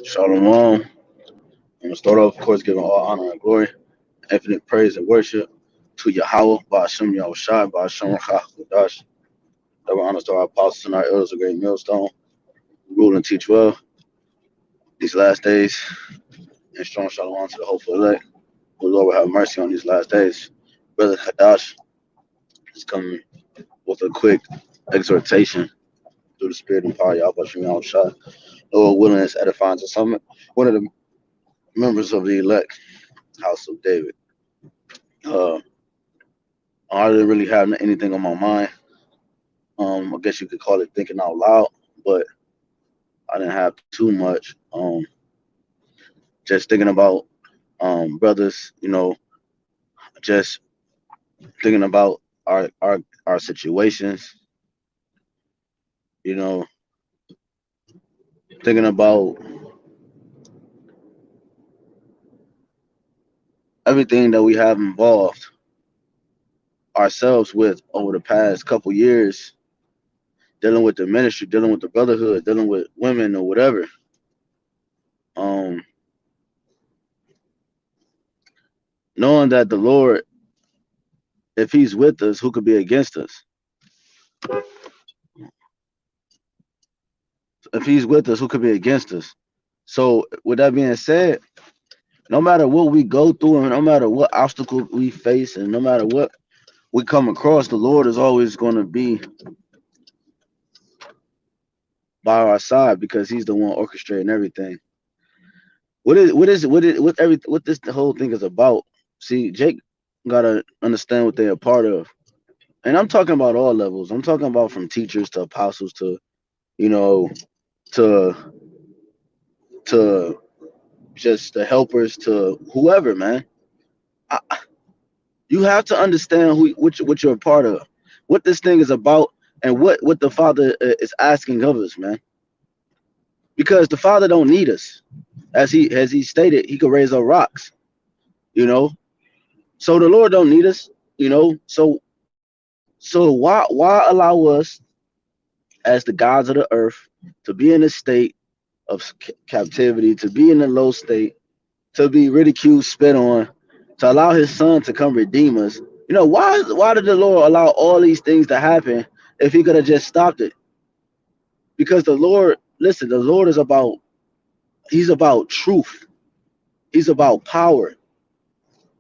Shalom. I'm gonna start off, of course, giving all honor and glory, infinite praise and worship to YAHAWAH, BAHASHAM, BAHASHAM, HAQADASH. Double honors to our apostles and our elders, a great millstone, rule and teach well these last days, and strong shalom to the hopeful elect. The Lord will have mercy on these last days. Brother Hadash is coming with a quick exhortation through the spirit and power of Yahweh. Lord willing is edifying to some one of the members of the elect house of David. Uh, I didn't really have anything on my mind. I guess you could call it thinking out loud, but I didn't have too much. Just thinking about brothers, just thinking about our situations, you know, thinking about everything that we have involved ourselves with over the past couple years, dealing with the ministry, dealing with the brotherhood, dealing with women or whatever. Knowing that the Lord, if He's with us, who could be against us? If He's with us, who could be against us? So, with that being said, no matter what we go through, and no matter what obstacle we face, and no matter what we come across, the Lord is always going to be by our side because He's the one orchestrating everything. What this the whole thing is about? See, Jake gotta understand what they're a part of, and I'm talking about all levels. I'm talking about from teachers to apostles to you know to to just the helpers to whoever, man. I, you have to understand what you're a part of, what this thing is about, and what the Father is asking of us, man. Because the Father don't need us, as he stated, He could raise up rocks, you know. So the Lord don't need us, you know. So why allow us as the gods of the earth to be in a state of captivity, to be in a low state, to be ridiculed, spit on, to allow His Son to come redeem us? You know, why did the Lord allow all these things to happen if He could have just stopped it? Because the Lord, listen, the Lord is about, He's about truth. He's about power.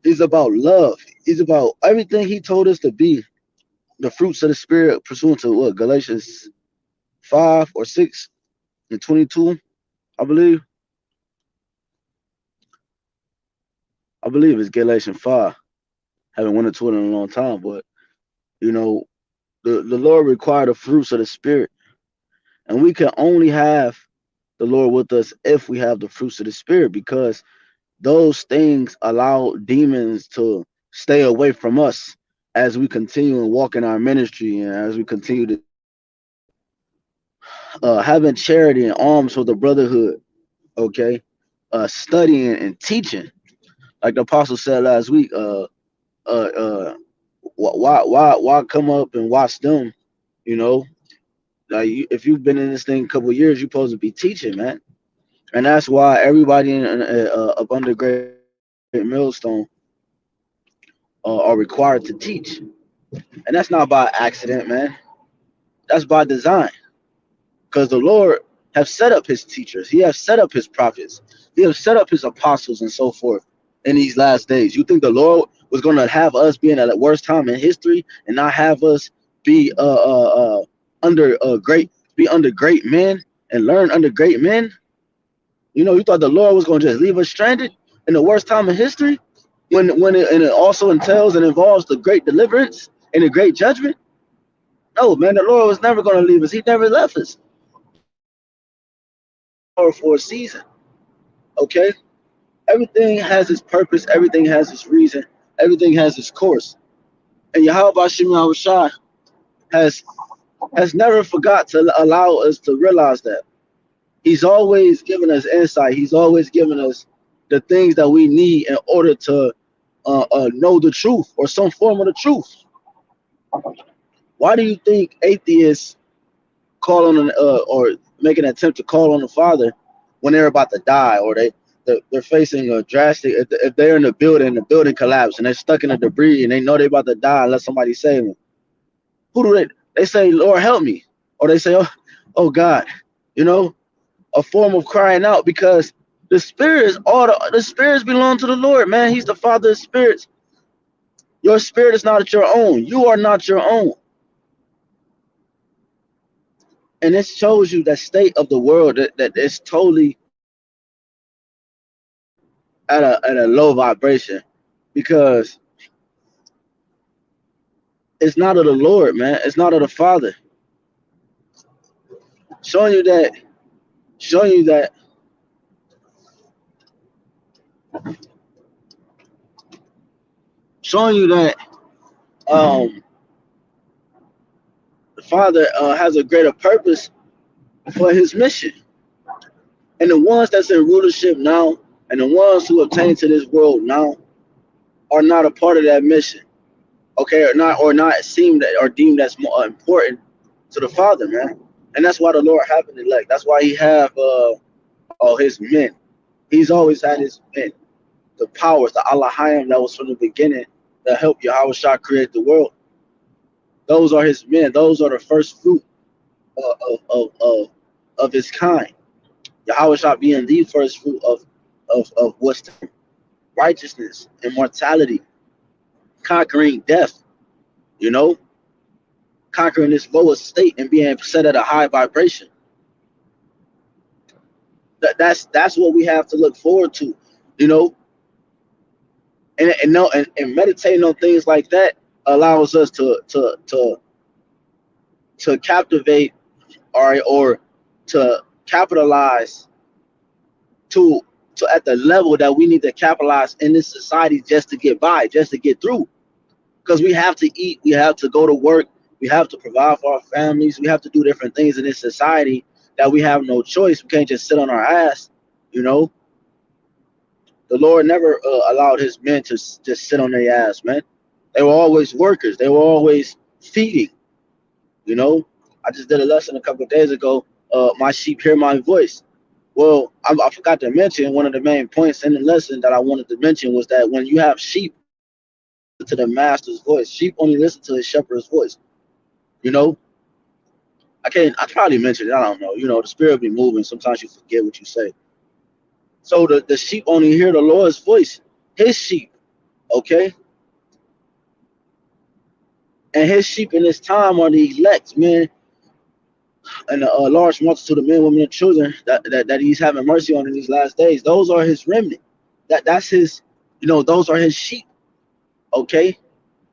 He's about love. He's about everything He told us to be. The fruits of the Spirit, pursuant to what, Galatians 5 or 6 and 22, I believe. I believe it's Galatians 5. Haven't went into it in a long time, but you know, the Lord required the fruits of the Spirit, and we can only have the Lord with us if we have the fruits of the Spirit, because those things allow demons to stay away from us as we continue and walk in our ministry, and as we continue to having charity and alms for the brotherhood. Okay, studying and teaching, like the apostle said last week. Uh, uh, why come up and watch them? You know, like if you've been in this thing a couple of years, you're supposed to be teaching, man. And that's why everybody up under Great Millstone are required to teach, and that's not by accident, man. That's by design, because the Lord have set up His teachers. He has set up His prophets. He has set up His apostles and so forth in these last days. You think the Lord was going to have us be in the worst time in history and not have us be under under great men and learn under great men? You know, you thought the Lord was going to just leave us stranded in the worst time in history, and it also entails and involves the great deliverance and the great judgment? No, man, the Lord was never going to leave us. He never left us. Or for a season, okay? Everything has its purpose. Everything has its reason. Everything has its course. And Yahawah has has never forgot to allow us to realize that. He's always given us insight. He's always given us the things that we need in order to know the truth or some form of the truth. Why do you think atheists call on or make an attempt to call on the Father when they're about to die, or they're facing a drastic, if they're in the building collapse and they're stuck in the debris and they know they're about to die unless somebody save them? Who do they say, Lord help me, or they say, oh God, you know, a form of crying out, because the spirits belong to the Lord, man. He's the Father of spirits. Your spirit is not your own. You are not your own. And it shows you that state of the world that is totally at a low vibration, because it's not of the Lord, man. It's not of the Father. Showing you that, showing you that, showing you that the Father has a greater purpose for his mission. And the ones that's in rulership now and the ones who obtain to this world now are not a part of that mission. Okay, or not seem that or deemed as more important to the Father, man. And that's why the Lord have an elect. That's why he have his men. He's always had his men. The powers, the AHBANAWA that was from the beginning that helped YAHAWASHI create the world. Those are his men. Those are the first fruit of his kind. YAHAWASHI being the first fruit of what's righteousness, immortality, conquering death, you know, conquering this lowest state and being set at a high vibration. That's what we have to look forward to, you know, and meditating on things like that allows us to captivate or to capitalize to at the level that we need to capitalize in this society just to get by, just to get through. Because we have to eat, we have to go to work, we have to provide for our families, we have to do different things in this society that we have no choice. We can't just sit on our ass, you know. The Lord never allowed his men to just sit on their ass, man. They were always workers. They were always feeding, you know. I just did a lesson a couple of days ago. My sheep hear my voice. Well, I forgot to mention one of the main points in the lesson that I wanted to mention was that when you have sheep, to the master's voice. Sheep only listen to his shepherd's voice. You know, I probably mentioned it. I don't know. You know, the spirit be moving. Sometimes you forget what you say. So the sheep only hear the Lord's voice. His sheep, okay? And his sheep in this time are the elect, man, and a large multitude of men, women, and children that he's having mercy on in these last days. Those are his remnant. That's his, you know, those are his sheep, okay?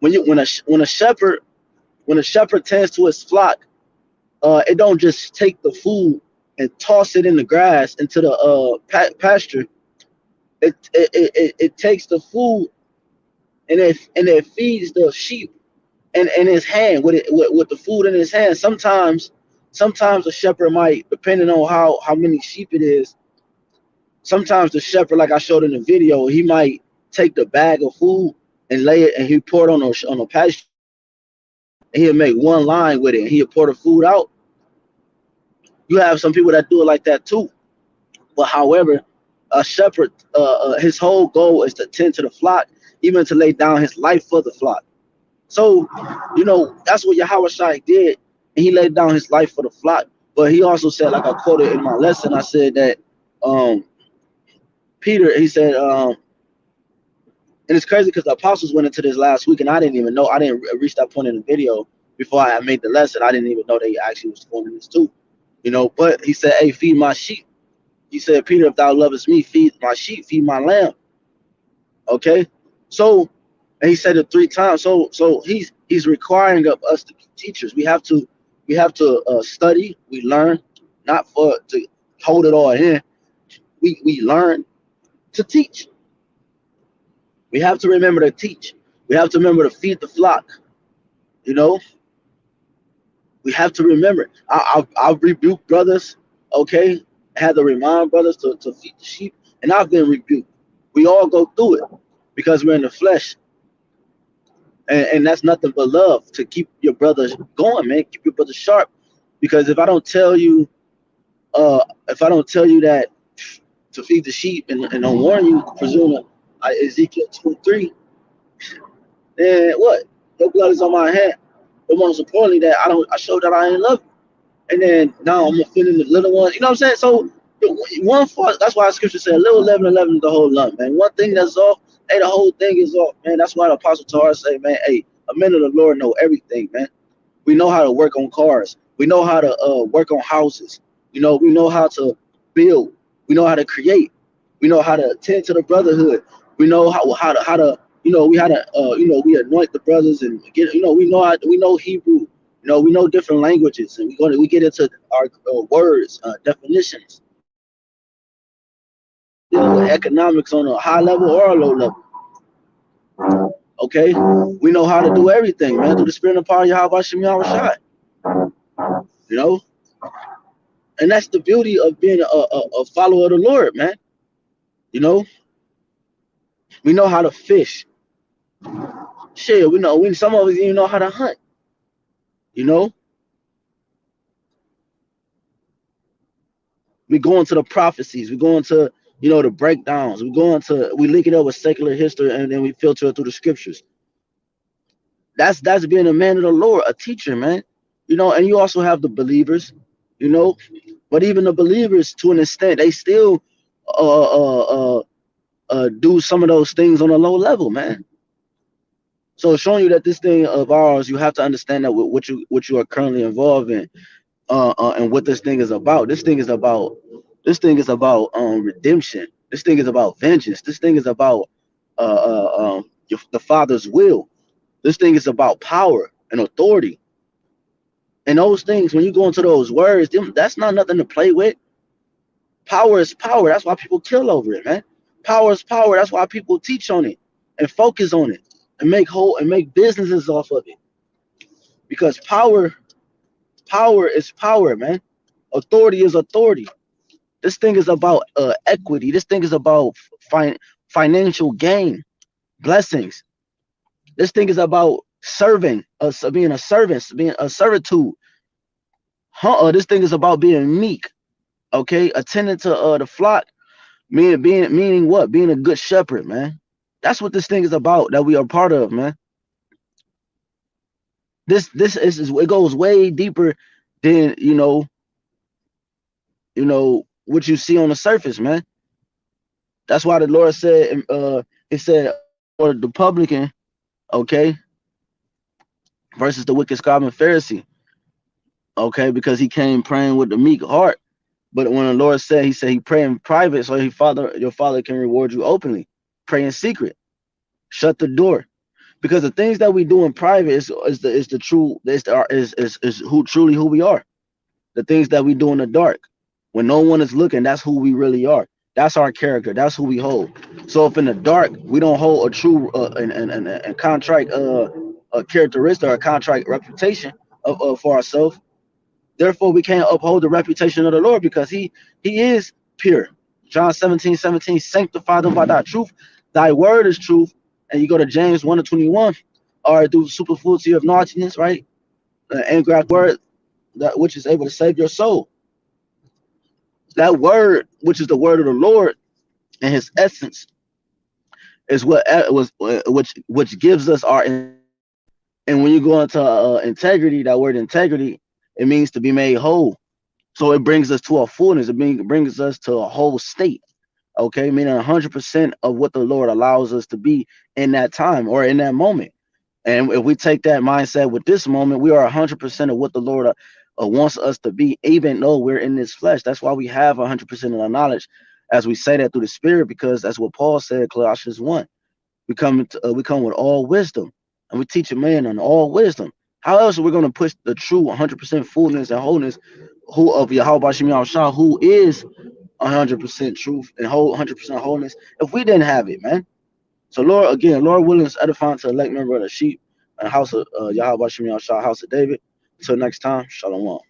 When a shepherd tends to his flock, it don't just take the food and toss it in the grass into the pasture. It takes the food and it feeds the sheep in his hand with the food in his hand. Sometimes the shepherd might, depending on how many sheep it is. Sometimes the shepherd, like I showed in the video, he might take the bag of food and lay it and he pour it on a pasture. And he'll make one line with it and he'll pour the food out. You have some people that do it like that too. But however, a shepherd, his whole goal is to tend to the flock, even to lay down his life for the flock. So, you know, that's what Yahawashi did, and he laid down his life for the flock. But he also said, like I quoted in my lesson, I said that um, Peter, he said, and it's crazy because the apostles went into this last week, and I didn't even know. I didn't reach that point in the video before I made the lesson. I didn't even know they actually was going in this too, you know. But he said, "Hey, feed my sheep." He said, "Peter, if thou lovest me, feed my sheep, feed my lamb." Okay, so and he said it 3 times. So he's requiring of us to be teachers. We have to study. We learn, not for to hold it all in. We learn to teach. We have to remember to teach. We have to remember to feed the flock. You know, we have to remember. I rebuke brothers. Okay, I had to remind brothers to feed the sheep, and I've been rebuked. We all go through it because we're in the flesh. And that's nothing but love to keep your brother going, man. Keep your brother sharp. Because if I don't tell you that to feed the sheep and don't warn you, presuming Ezekiel 2:3, then what? Your blood is on my hand. But most importantly, that I show that I ain't love you. And then now I'm offending the little ones. You know what I'm saying? So one fault. That's why the scripture said, "Little leaven is the whole lump." Man, one thing that's off, hey, the whole thing is off, man. That's why the apostle to us say, man, hey, a man of the Lord know everything, man. We know how to work on cars. We know how to work on houses. We know how to build. We know how to create. We know how to attend to the brotherhood. We know how to we how to we anoint the brothers and get we know Hebrew. We know different languages, and we get into our words, definitions. Deal with economics on a high level or a low level. Okay, we know how to do everything, man, through the spirit and power of YAHWASHI, YAHWASHI. You know, and that's the beauty of being a follower of the Lord, man. You know, we know how to fish. Shit, we know. Some of us even know how to hunt. You know, we go into the prophecies. We go into the breakdowns. We link it up with secular history, and then we filter it through the scriptures. That's being a man of the Lord, a teacher, man. And you also have the believers. You know, but even the believers, to an extent, they still uh uh uh do some of those things on a low level, man. So showing you that this thing of ours, you have to understand that what you are currently involved in, and what this thing is about. This thing is about redemption. This thing is about vengeance. This thing is about the Father's will. This thing is about power and authority. And those things, when you go into those words, that's not nothing to play with. Power is power. That's why people kill over it, man. Power is power. That's why people teach on it and focus on it and make businesses off of it. Because power is power, man. Authority is authority. This thing is about equity. This thing is about financial gain, blessings. This thing is about serving, us being a servant, being a servitude. This thing is about being meek. Okay, attending to the flock, meaning what? Being a good shepherd, man. That's what this thing is about. That we are part of, man. This is it goes way deeper than what you see on the surface, man. That's why the Lord said, it said, or the publican, okay, versus the wicked scribe and Pharisee, okay, because he came praying with the meek heart. But when the Lord said, he said he pray in private, so your father can reward you openly. Pray in secret. Shut the door. Because the things that we do in private is the true is who we are. The things that we do in the dark, when no one is looking, that's who we really are. That's our character. That's who we hold. So if in the dark we don't hold a true and contract a characteristic or a contract reputation for ourselves, therefore we can't uphold the reputation of the Lord, because he is pure. John 17:17, sanctify them by thy truth. Thy word is truth. And you go to James 1:21, or through superfluity of naughtiness, right? And graft word, that which is able to save your soul. That word, which is the word of the Lord, and his essence, is what was which gives us our integrity. And when you go into integrity, that word integrity, it means to be made whole. So it brings us to a fullness. It brings us to a whole state. Okay, meaning 100% of what the Lord allows us to be in that time or in that moment. And if we take that mindset with this moment, we are 100% of what the Lord wants us to be, even though we're in this flesh. That's why we have 100% of the knowledge, as we say that through the Spirit, because that's what Paul said, Colossians 1. We come with all wisdom, and we teach a man on all wisdom. How else are we going to push the true 100% fullness and wholeness who of Yahweh Shem Shah, who is 100% truth and 100% wholeness, if we didn't have it, man? So Lord willing, is edifying to elect member of the sheep and house of Yahweh Shem Shah, house of David. Until next time, shalom.